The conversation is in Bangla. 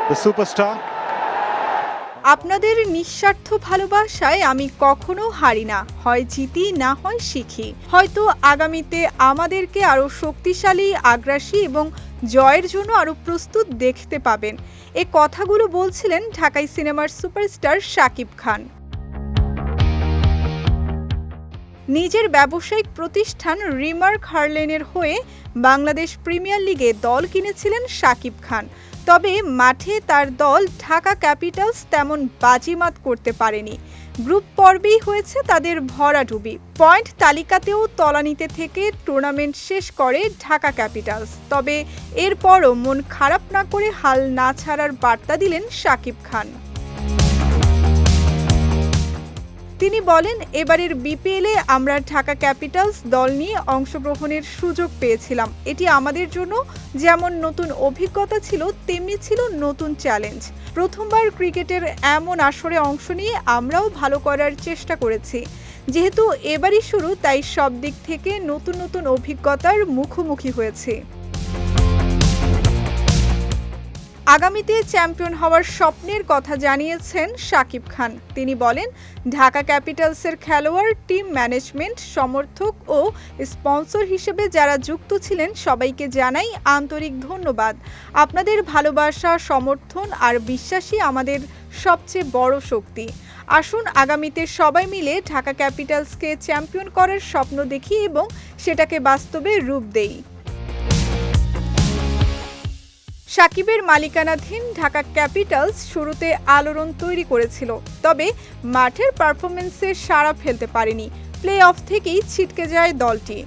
the superstar. আপনাদের নিঃস্বার্থ ভালোবাসায় আমি কখনো হারি না, হয় জিতি না হয় শিখি। হয়তো আগামীতে আমাদেরকে আরও শক্তিশালী, আগ্রাসী এবং জয়ের জন্য আরও প্রস্তুত দেখতে পাবেন। এ কথাগুলো বলছিলেন ঢাকাই সিনেমার সুপারস্টার শাকিব খান। নিজের ব্যবসায়িক প্রতিষ্ঠান রিমার্ক হার্লেনের হয়ে বাংলাদেশ প্রিমিয়ার লিগে দল কিনেছিলেন শাকিব খান। তবে মাঠে তার দল ঢাকা ক্যাপিটালস তেমন বাজিমাত করতে পারেনি। গ্রুপ পর্বেই হয়েছে তাদের ভরাডুবি। পয়েন্ট তালিকাতেও তলানিতে থেকে টুর্নামেন্ট শেষ করে ঢাকা ক্যাপিটালস। তবে এরপরও মন খারাপ না করে হাল না ছাড়ার বার্তা দিলেন শাকিব খান। তিনি বলেন, এবারের বিপিএলে আমরা ঢাকা ক্যাপিটালস দল নিয়ে অংশগ্রহণের সুযোগ পেয়েছিলাম। এটি আমাদের জন্য যেমন নতুন অভিজ্ঞতা ছিল, তেমনি ছিল নতুন চ্যালেঞ্জ। প্রথমবার ক্রিকেটের এমন আসরে অংশ নিয়ে আমরাও ভালো করার চেষ্টা করেছি। যেহেতু এবারই শুরু, তাই সব দিক থেকে নতুন নতুন অভিজ্ঞতার মুখোমুখি হয়েছে। আগামীতে চ্যাম্পিয়ন হওয়ার স্বপ্নের কথা জানিয়েছেন শাকিব খান। তিনি বলেন, ঢাকা ক্যাপিটালসের খেলোয়াড়, টিম ম্যানেজমেন্ট, সমর্থক ও স্পন্সর হিসেবে যারা যুক্ত ছিলেন সবাইকে জানাই আন্তরিক ধন্যবাদ। আপনাদের ভালোবাসা, সমর্থন আর বিশ্বাসই আমাদের সবচেয়ে বড় শক্তি। আসুন আগামীতে সবাই মিলে ঢাকা ক্যাপিটালসকে চ্যাম্পিয়ন করার স্বপ্ন দেখি এবং সেটাকে বাস্তবে রূপ দেই। সাকিবের মালিকানাধীন ঢাকা ক্যাপিটালস শুরুতে আলোড়ন তৈরি করেছিল, তবে মাঠের পারফরমেন্সে সাড়া ফেলতে পারেনি। প্লে অফ থেকেই ছিটকে যায় দলটি।